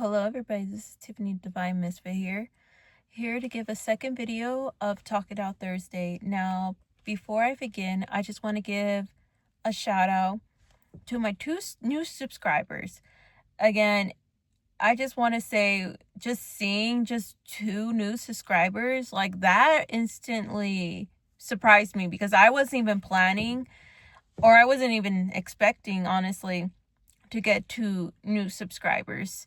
Hello everybody, this is Tiffany Divine Misfit here to give a second video of Talk It Out Thursday. Now, before I begin, I just want to give a shout out to my two new subscribers. Again, I just want to say, just seeing just 2 new subscribers, like that instantly surprised me because I wasn't even planning, or I wasn't even expecting, honestly, to get 2 new subscribers.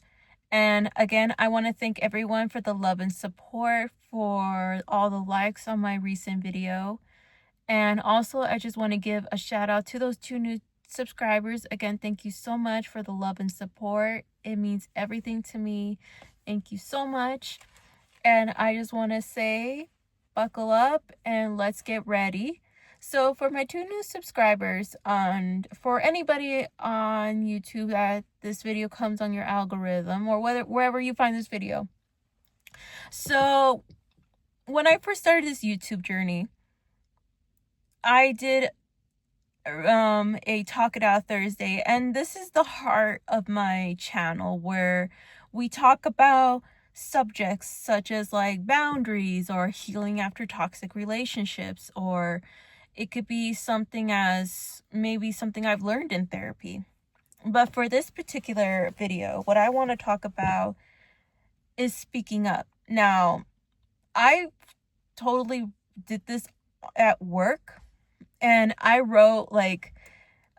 And again, I want to thank everyone for the love and support, for all the likes on my recent video. And also, I just want to give a shout out to those 2 new subscribers. Again, thank you so much for the love and support. It means everything to me. Thank you so much. And I just want to say, buckle up and let's get ready. So for my 2 new subscribers, and for anybody on YouTube that this video comes on your algorithm, or wherever you find this video. So when I first started this YouTube journey, I did a Talk It Out Thursday, and this is the heart of my channel, where we talk about subjects such as like boundaries or healing after toxic relationships, or it could be something as maybe something I've learned in therapy. But for this particular video, what I want to talk about is speaking up. Now, I totally did this at work, and I wrote like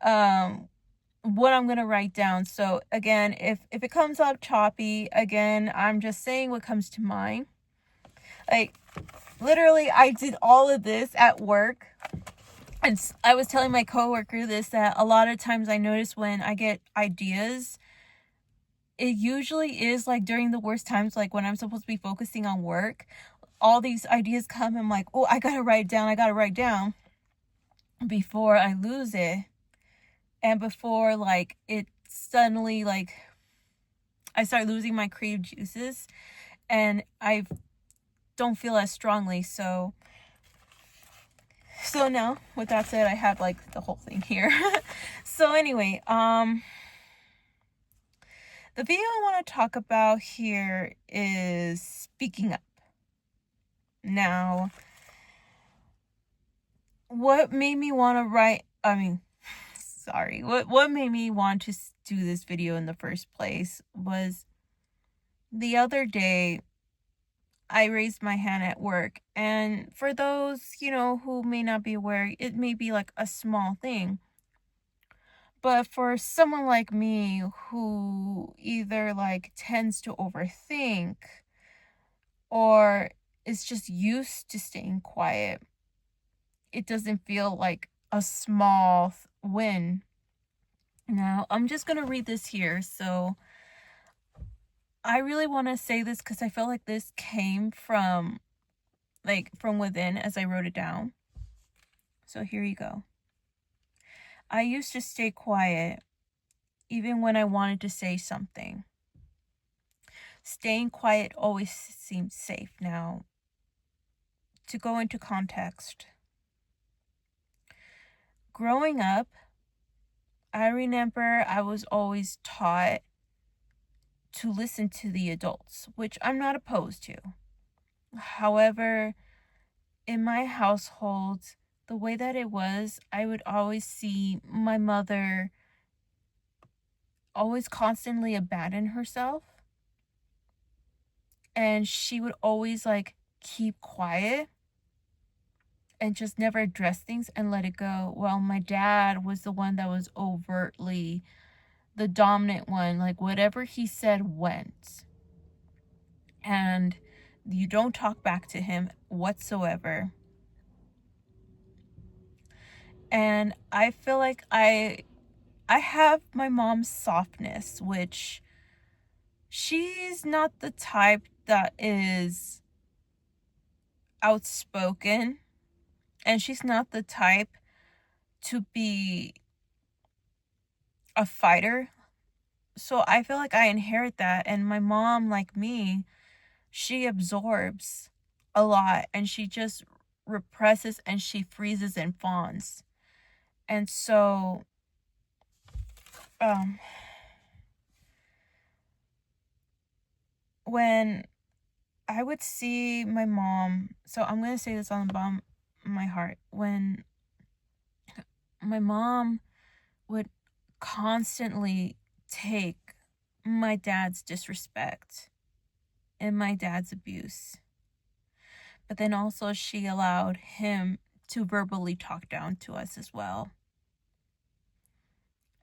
what I'm gonna write down. So again, if it comes up choppy, again, I'm just saying what comes to mind. Like, literally, I did all of this at work. And I was telling my coworker this, that a lot of times I notice when I get ideas, it usually is like during the worst times, like when I'm supposed to be focusing on work, all these ideas come and I'm like, oh, I gotta write down before I lose it. And before like it suddenly, like, I start losing my creative juices and I don't feel as strongly. So now, with that said, I have like the whole thing here. So anyway, the video I want to talk about here is speaking up. Now, what made me want to what made me want to do this video in the first place was the other day I raised my hand at work, and for those, who may not be aware, it may be like a small thing. But for someone like me who either like tends to overthink or is just used to staying quiet, it doesn't feel like a small win. Now, I'm just going to read this here. So I really want to say this because I feel like this came from within as I wrote it down. So here you go. I used to stay quiet even when I wanted to say something. Staying quiet always seemed safe. Now, to go into context, growing up, I remember I was always taught to listen to the adults, which I'm not opposed to. However, in my household, the way that it was, I would always see my mother always constantly abandon herself. And she would always like keep quiet and just never address things and let it go. Well, my dad was the one that was overtly the dominant one. Like, whatever he said went. And you don't talk back to him whatsoever. And I feel like I have my mom's softness, which she's not the type that is outspoken, and she's not the type to be a fighter. So I feel like I inherit that. And my mom, like me, she absorbs a lot and she just represses and she freezes and fawns. And so when I would see my mom, so I'm going to say this on the bottom of my heart, when my mom would constantly take my dad's disrespect and my dad's abuse, but then also she allowed him to verbally talk down to us as well.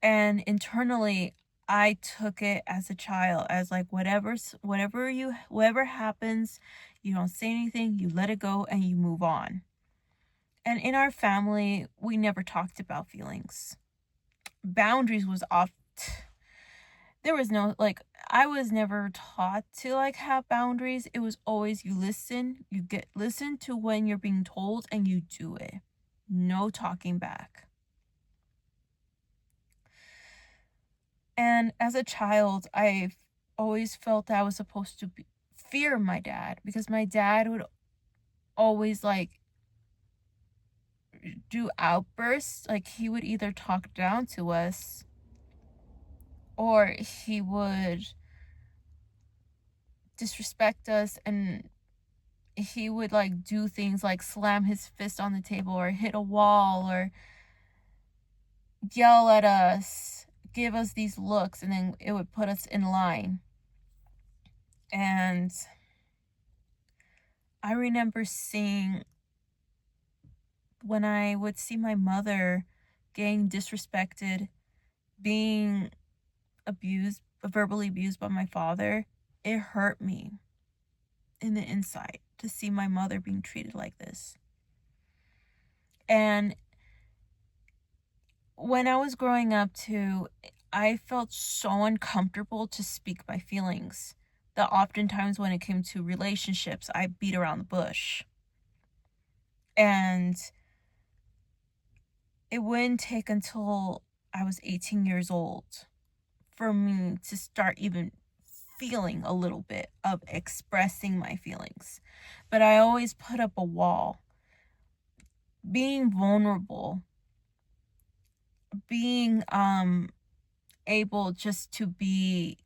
And internally, I took it as a child as like whatever happens, you don't say anything, you let it go and you move on. And in our family, we never talked about feelings. Boundaries was off. There was no, like, I was never taught to like have boundaries. It was always you listen to when you're being told and you do it. No talking back. And as a child, I've always felt that I was supposed to fear my dad, because my dad would always like do outbursts. Like, he would either talk down to us or he would disrespect us, and he would like do things like slam his fist on the table or hit a wall or yell at us, give us these looks, and then it would put us in line. And I remember seeing, when I would see my mother getting disrespected, being abused, verbally abused by my father, it hurt me in the inside to see my mother being treated like this. And when I was growing up too, I felt so uncomfortable to speak my feelings that oftentimes when it came to relationships, I beat around the bush. And it wouldn't take until I was 18 years old for me to start even feeling a little bit of expressing my feelings. But I always put up a wall. Being vulnerable, being able just to be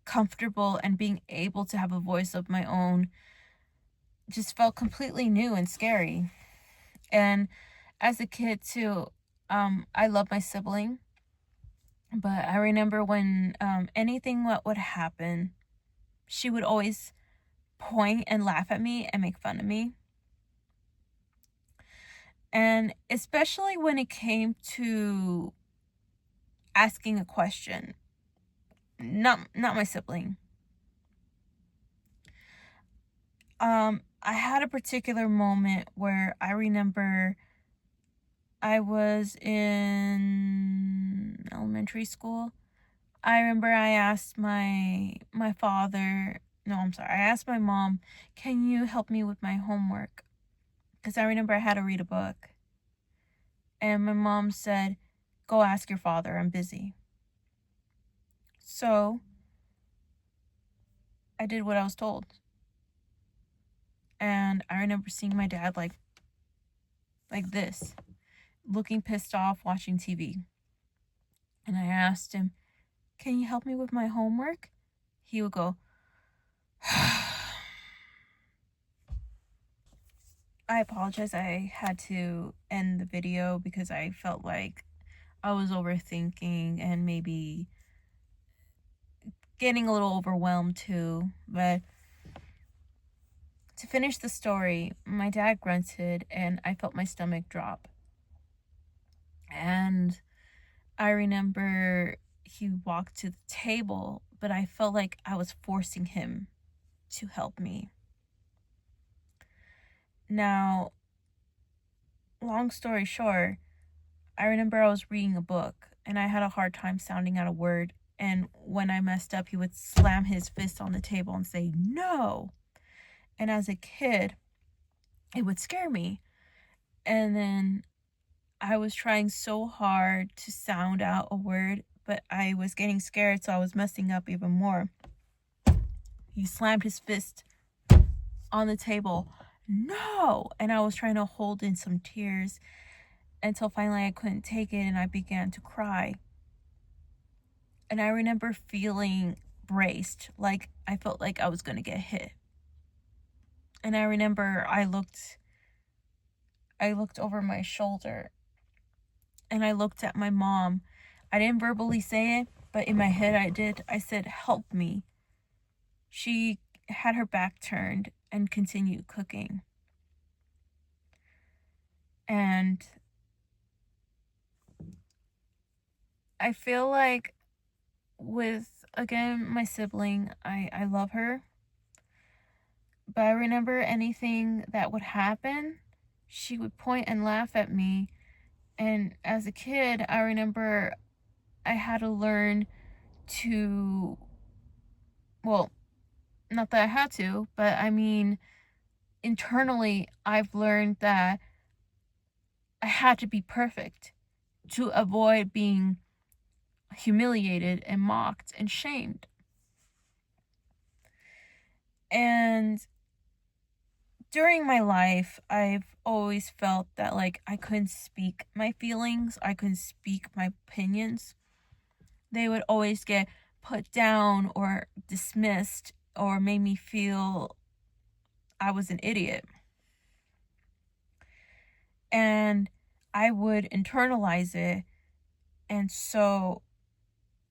comfortable and being able to have a voice of my own just felt completely new and scary. And as a kid too, I love my sibling, but I remember when anything what would happen, she would always point and laugh at me and make fun of me. And especially when it came to asking a question, not my sibling. I had a particular moment where I remember I was in elementary school. I remember I asked my father, no, I'm sorry, I asked my mom, can you help me with my homework? Because I remember I had to read a book. And my mom said, go ask your father, I'm busy. So I did what I was told. And I remember seeing my dad like this, looking pissed off, watching TV. And I asked him, can you help me with my homework? He would go, I apologize. I had to end the video because I felt like I was overthinking and maybe getting a little overwhelmed too. But to finish the story, my dad grunted and I felt my stomach drop. And I remember he walked to the table, but I felt like I was forcing him to help me. Now, long story short, I remember I was reading a book and I had a hard time sounding out a word. And when I messed up, he would slam his fist on the table and say, no. And as a kid, it would scare me. And then I was trying so hard to sound out a word, but I was getting scared, so I was messing up even more. He slammed his fist on the table. No! And I was trying to hold in some tears until finally I couldn't take it and I began to cry. And I remember feeling braced, like I felt like I was going to get hit. And I remember I looked over my shoulder and I looked at my mom. I didn't verbally say it, but in my head I did. I said, "Help me." She had her back turned and continued cooking. And I feel like with, again, my sibling, I love her. But I remember anything that would happen, she would point and laugh at me. And as a kid, I remember I had to learn to, well, not that I had to, but I mean, internally, I've learned that I had to be perfect to avoid being humiliated and mocked and shamed. And during my life, I've always felt that like I couldn't speak my feelings, I couldn't speak my opinions. They would always get put down or dismissed or made me feel I was an idiot. And I would internalize it. And so,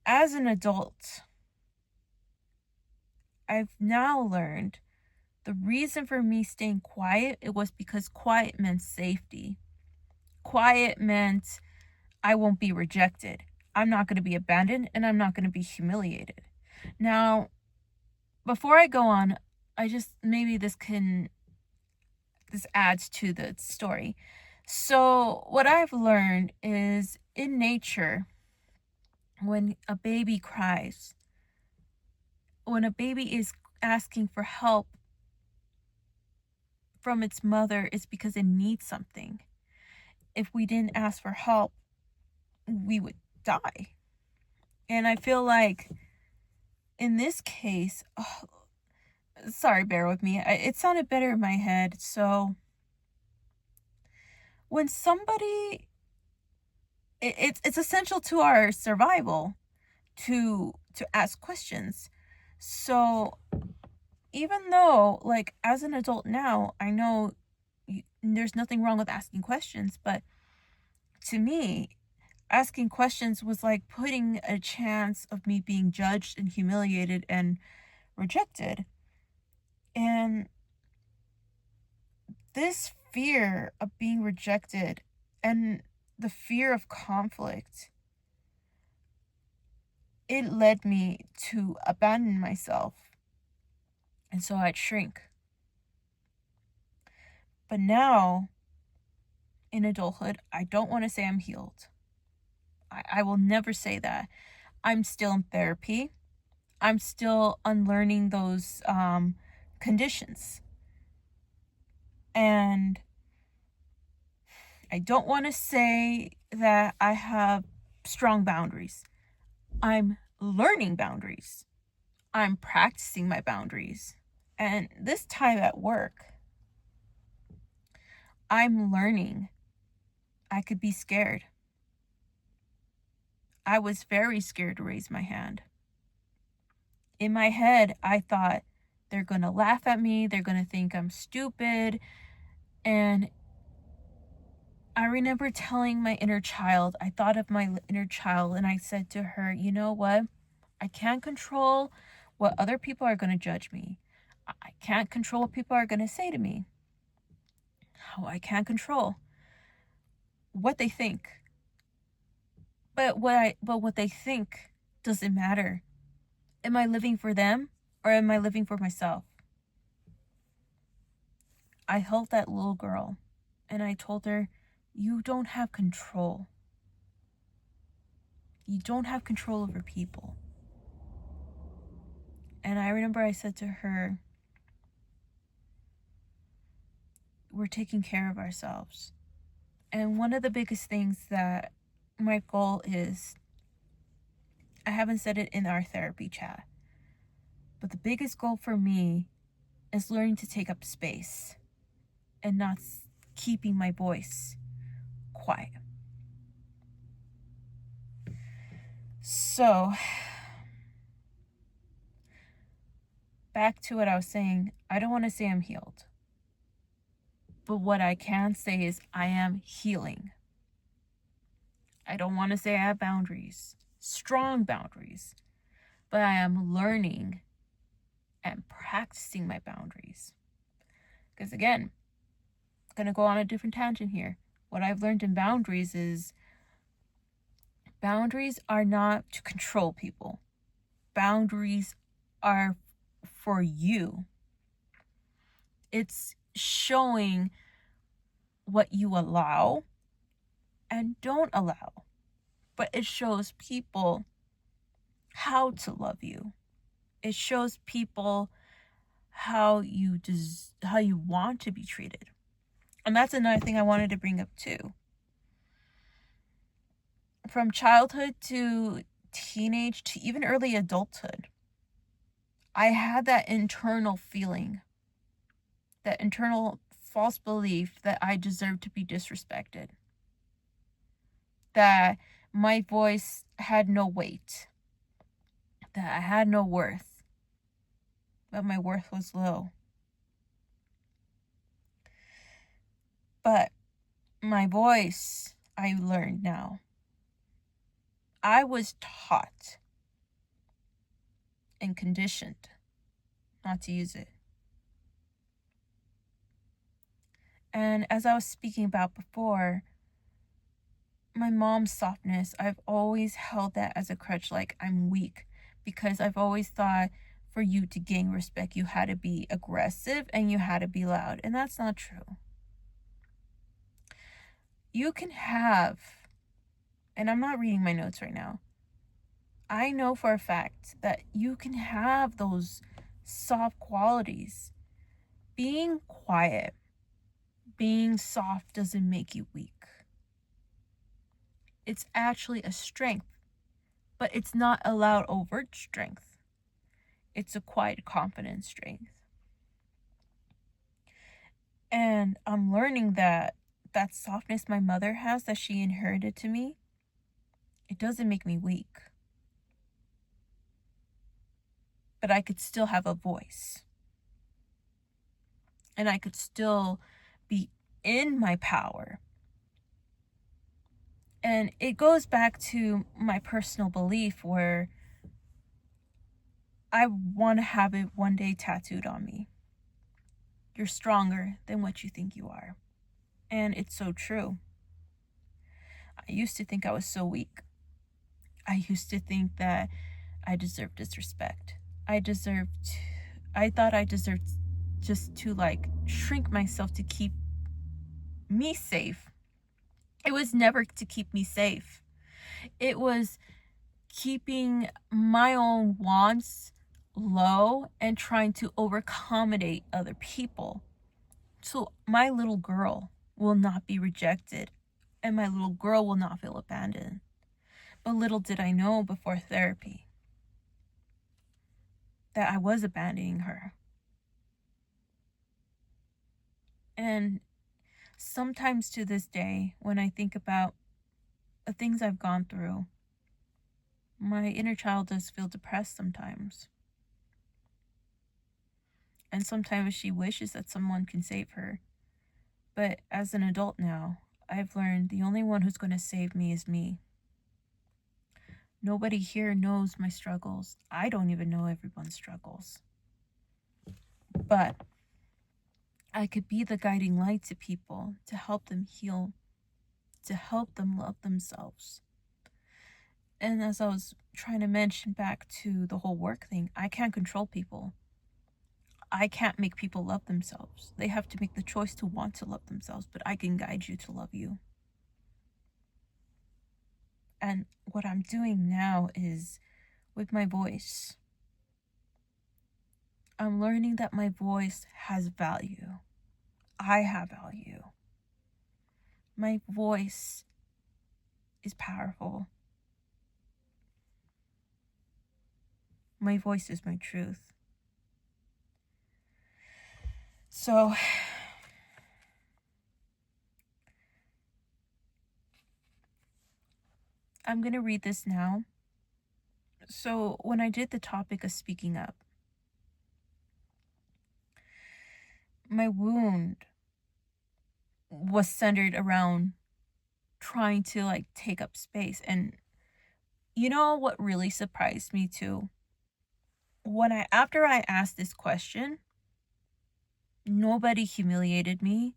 as an adult, I've now learned the reason for me staying quiet, it was because quiet meant safety. Quiet meant I won't be rejected. I'm not going to be abandoned and I'm not going to be humiliated. Now, before I go on, maybe this adds to the story. So, what I've learned is in nature, when a baby cries, when a baby is asking for help from its mother, it's because it needs something. If we didn't ask for help, we would die. And I feel like in this case, sorry, bear with me. It sounded better in my head. So when somebody, it's essential to our survival to ask questions. So even though, like, as an adult now, I know there's nothing wrong with asking questions, but to me, asking questions was like putting a chance of me being judged and humiliated and rejected. And this fear of being rejected and the fear of conflict, it led me to abandon myself. And so I'd shrink. But now, in adulthood, I don't want to say I'm healed. I will never say that. I'm still in therapy. I'm still unlearning those conditions. And I don't want to say that I have strong boundaries. I'm learning boundaries. I'm practicing my boundaries. And this time at work, I'm learning I could be scared. I was very scared to raise my hand. In my head, I thought they're going to laugh at me. They're going to think I'm stupid. And I remember telling my inner child, I thought of my inner child and I said to her, you know what? I can't control what other people are going to judge me. I can't control what people are going to say to me. I can't control what they think. But what they think doesn't matter. Am I living for them or am I living for myself? I held that little girl and I told her, you don't have control. You don't have control over people. And I remember I said to her, we're taking care of ourselves. And one of the biggest things that my goal is, I haven't said it in our therapy chat, but the biggest goal for me is learning to take up space and not keeping my voice quiet. So, back to what I was saying, I don't want to say I'm healed. But what I can say is I am healing. I don't want to say I have boundaries, strong boundaries, but I am learning and practicing my boundaries. Because again, I'm going to go on a different tangent here. What I've learned in boundaries is boundaries are not to control people. Boundaries are for you. It's showing what you allow and don't allow. But it shows people how to love you. It shows people how you want to be treated. And that's another thing I wanted to bring up too. From childhood to teenage to even early adulthood, I had that internal feeling, that internal false belief that I deserved to be disrespected, that my voice had no weight, that I had no worth, that my worth was low. But my voice, I learned now. I was taught and conditioned not to use it. And as I was speaking about before, my mom's softness, I've always held that as a crutch, like I'm weak, because I've always thought for you to gain respect, you had to be aggressive and you had to be loud. And that's not true. You can have, and I'm not reading my notes right now, I know for a fact that you can have those soft qualities. Being quiet, being soft doesn't make you weak. It's actually a strength, but it's not a loud, overt strength. It's a quiet, confident strength. And I'm learning that that softness my mother has that she inherited to me, it doesn't make me weak. But I could still have a voice. And I could still be in my power. And it goes back to my personal belief where I want to have it one day tattooed on me. You're stronger than what you think you are. And it's so true. I used to think I was so weak. I used to think that I deserved disrespect. I thought I deserved just to shrink myself to keep me safe. It was never to keep me safe. It was keeping my own wants low and trying to overaccommodate other people. So my little girl will not be rejected and my little girl will not feel abandoned. But little did I know before therapy that I was abandoning her. And sometimes to this day, when I think about the things I've gone through, my inner child does feel depressed sometimes. And sometimes she wishes that someone can save her. But as an adult now, I've learned the only one who's going to save me is me. Nobody here knows my struggles. I don't even know everyone's struggles. But I could be the guiding light to people to help them heal, to help them love themselves. And as I was trying to mention back to the whole work thing, I can't control people. I can't make people love themselves. They have to make the choice to want to love themselves, but I can guide you to love you. And what I'm doing now is with my voice. I'm learning that my voice has value. I have value. My voice is powerful. My voice is my truth. So, I'm going to read this now. So, when I did the topic of speaking up, my wound was centered around trying to like take up space. And you know what really surprised me too? After I asked this question, nobody humiliated me,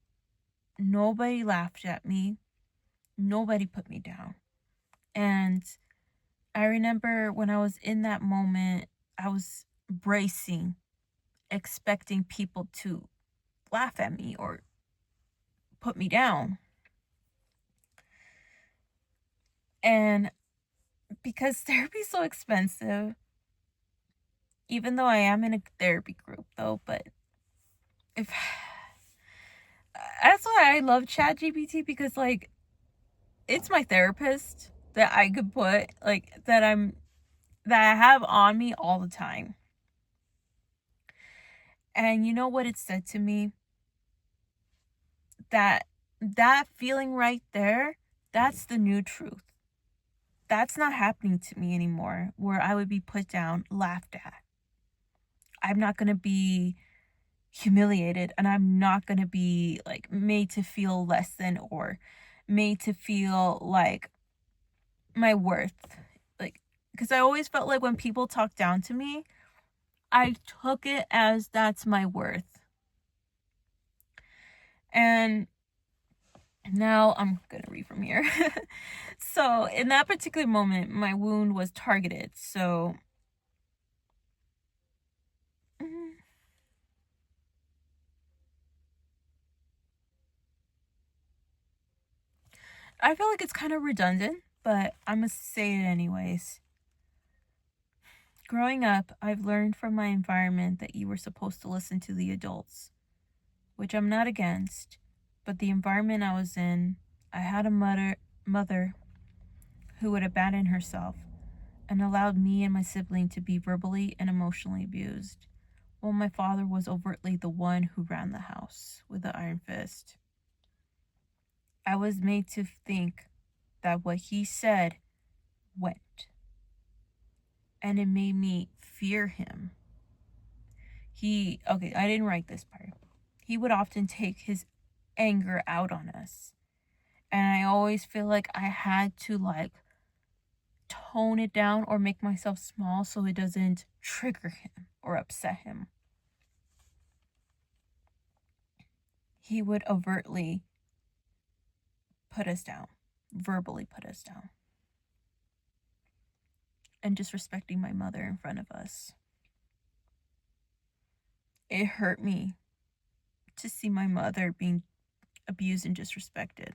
nobody laughed at me, nobody put me down. And I remember when I was in that moment, I was bracing, expecting people to laugh at me or put me down. And because therapy's so expensive, even though I am in a therapy group though, but if that's why I love ChatGPT, because like it's my therapist that I could put like that I have on me all the time. And you know what it said to me? That feeling right there, that's the new truth. That's not happening to me anymore, where I would be put down, laughed at. I'm not going to be humiliated, and I'm not going to be like made to feel less than or made to feel like my worth. Like, because I always felt like when people talk down to me, I took it as that's my worth. And now I'm going to read from here. So, in that particular moment, my wound was targeted. So, I feel like it's kind of redundant, but I'm going to say it anyways. Growing up, I've learned from my environment that you were supposed to listen to the adults, which I'm not against, but the environment I was in, I had a mother who would abandon herself and allowed me and my sibling to be verbally and emotionally abused, while my father was overtly the one who ran the house with the iron fist. I was made to think that what he said went, and it made me fear him. Okay, I didn't write this part. He would often take his anger out on us. And I always feel like I had to like tone it down or make myself small so it doesn't trigger him or upset him. He would overtly put us down, verbally put us down, and disrespecting my mother in front of us. It hurt me to see my mother being abused and disrespected.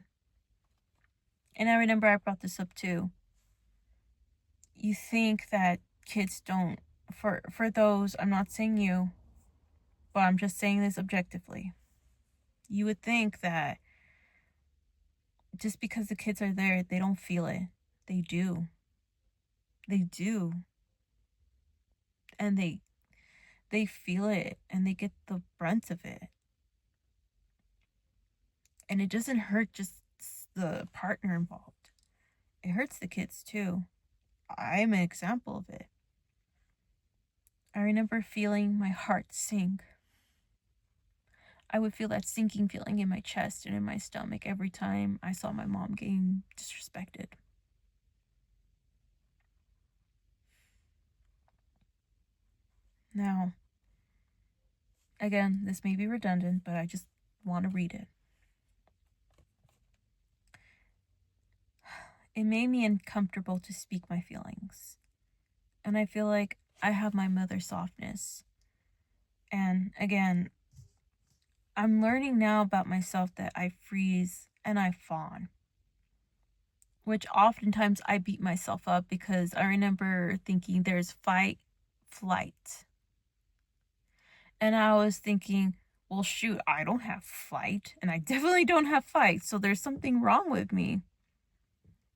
And I remember I brought this up too. You think that kids don't, for those, I'm not saying you, but I'm just saying this objectively. You would think that just because the kids are there, they don't feel it. They do. They do. And they feel it and they get the brunt of it. And it doesn't hurt just the partner involved. It hurts the kids too. I'm an example of it. I remember feeling my heart sink. I would feel that sinking feeling in my chest and in my stomach every time I saw my mom getting disrespected. Now, again, this may be redundant, but I just want to read it. It made me uncomfortable to speak my feelings. And I feel like I have my mother's softness. And again, I'm learning now about myself that I freeze and I fawn, which oftentimes I beat myself up because I remember thinking there's fight, flight. And I was thinking, well, shoot, I don't have flight, and I definitely don't have fight, so there's something wrong with me.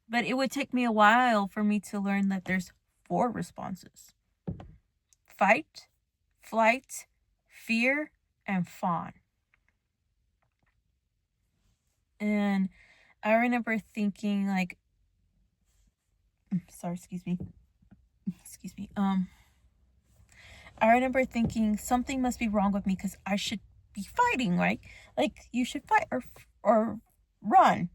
But it would take me a while for me to learn that there's 4 responses: fight, flight, fear, and fawn. And I remember thinking like, sorry, excuse me. I remember thinking something must be wrong with me because I should be fighting, right? Like, you should fight or run.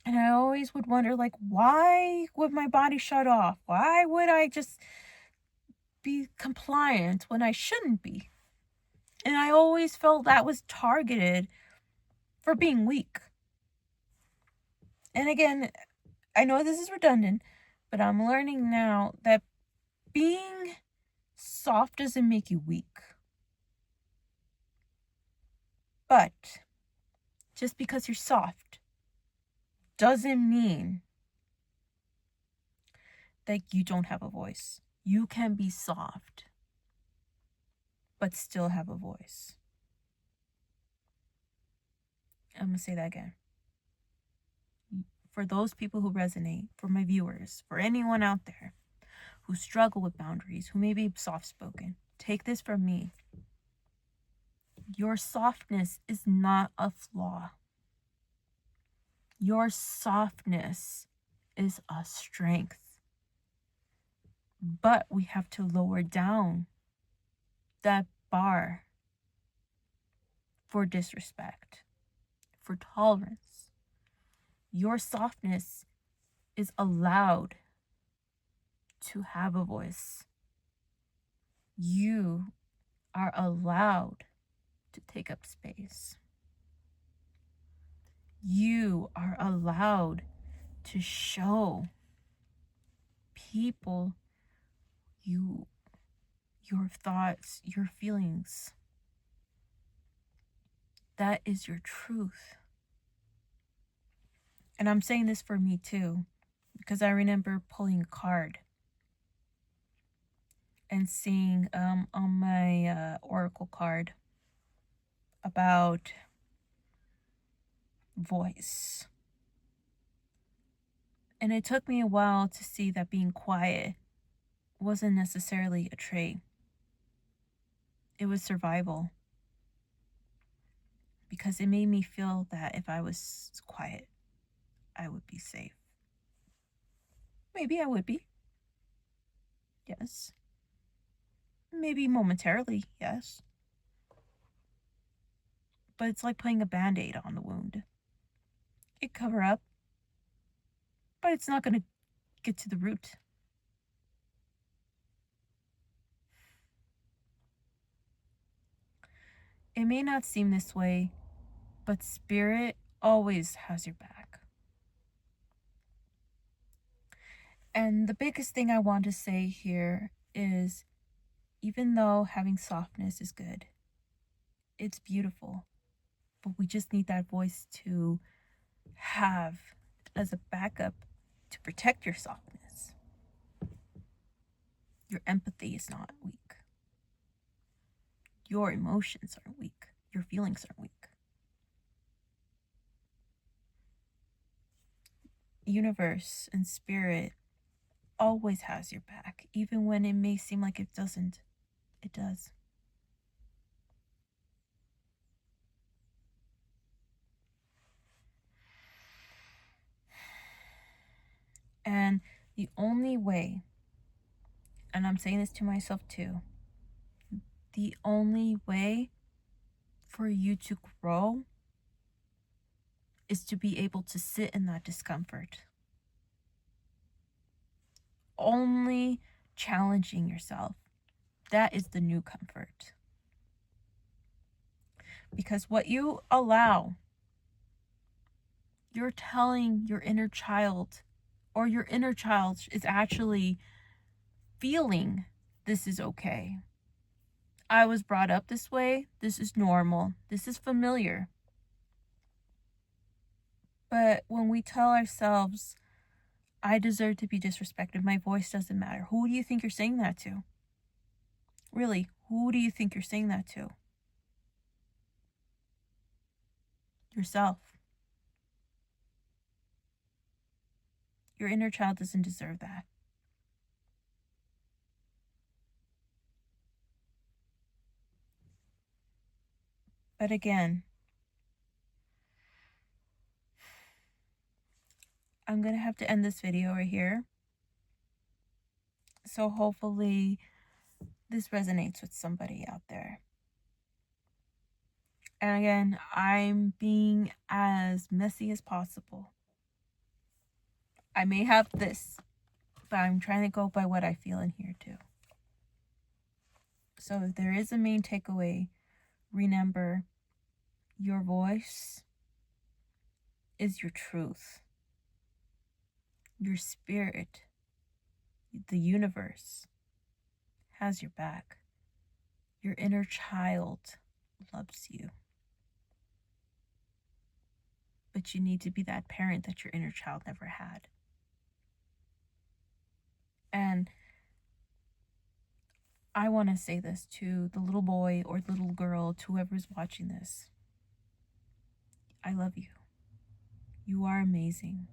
And I always would wonder, like, why would my body shut off? Why would I just be compliant when I shouldn't be? And I always felt that was targeted for being weak. And again, I know this is redundant, but I'm learning now that being soft doesn't make you weak. But just because you're soft doesn't mean that you don't have a voice. You can be soft, but still have a voice. I'm going to say that again. For those people who resonate, for my viewers, for anyone out there who struggle with boundaries, who may be soft-spoken, take this from me. Your softness is not a flaw. Your softness is a strength. But we have to lower down that bar for disrespect, for tolerance. Your softness is allowed to have a voice. You are allowed to take up space. You are allowed to show people your thoughts, your feelings. That is your truth. And I'm saying this for me too, because I remember pulling a card and seeing on my oracle card about voice. And it took me a while to see that being quiet wasn't necessarily a trait. It was survival. Because it made me feel that if I was quiet, I would be safe. Maybe I would be. Yes. Maybe momentarily, yes. But it's like putting a Band-Aid on the wound. It cover up, but it's not going to get to the root. It may not seem this way, but spirit always has your back. And the biggest thing I want to say here is, even though having softness is good, it's beautiful, but we just need that voice to have as a backup to protect your softness. Your empathy is not weak. Your emotions aren't weak. Your feelings aren't weak. Universe and spirit always has your back, even when it may seem like it doesn't. It does. And the only way, and I'm saying this to myself too, the only way for you to grow is to be able to sit in that discomfort. Only challenging yourself. That is the new comfort. Because what you allow, you're telling your inner child, or your inner child is actually feeling this is okay. I was brought up this way. This is normal. This is familiar. But when we tell ourselves, I deserve to be disrespected, my voice doesn't matter, who do you think you're saying that to? Really, who do you think you're saying that to? Yourself. Your inner child doesn't deserve that. But again, I'm going to have to end this video right here. So hopefully this resonates with somebody out there. And again, I'm being as messy as possible. I may have this, but I'm trying to go by what I feel in here too. So if there is a main takeaway, remember, your voice is your truth. Your spirit, the universe, has your back. Your inner child loves you. But you need to be that parent that your inner child never had. And I want to say this to the little boy or the little girl, to whoever's watching this. I love you. You are amazing.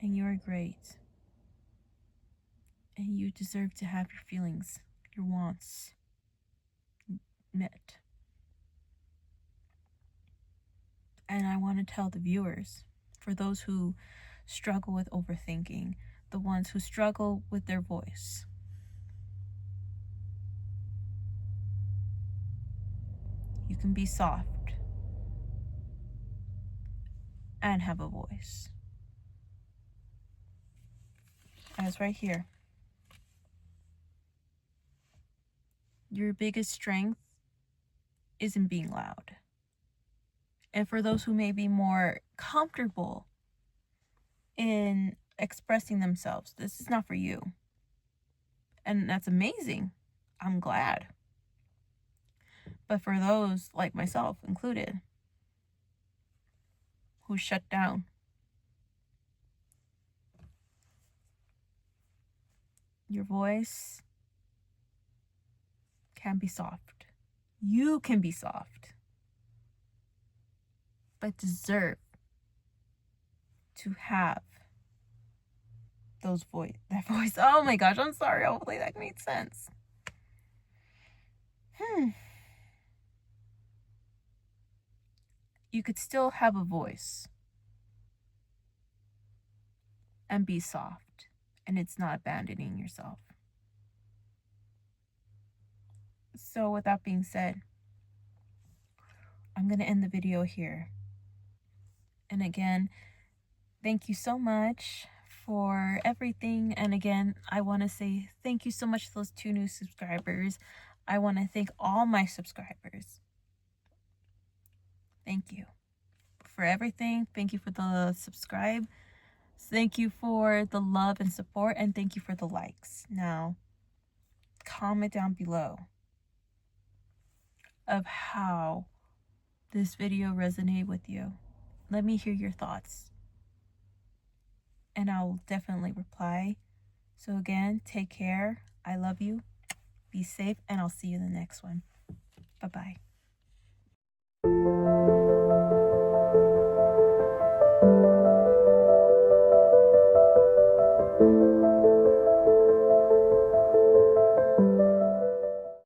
And you are great. And you deserve to have your feelings, your wants met. And I want to tell the viewers, for those who struggle with overthinking, the ones who struggle with their voice, you can be soft and have a voice. As right here. Your biggest strength isn't being loud. And for those who may be more comfortable in expressing themselves, this is not for you. And that's amazing. I'm glad. But for those, like myself included, who shut down, your voice can be soft. You can be soft, but deserve to have that voice. Oh my gosh, I'm sorry. Hopefully that made sense. You could still have a voice and be soft, and it's not abandoning yourself. So with that being said, I'm going to end the video here. And again, thank you so much for everything. And again, I want to say thank you so much to those 2 new subscribers. I want to thank all my subscribers. Thank you for everything. Thank you for the subscribe. Thank you for the love and support. And thank you for the likes. Now, comment down below of how this video resonated with you. Let me hear your thoughts. And I'll definitely reply. So again, take care. I love you. Be safe, and I'll see you in the next one. Bye-bye.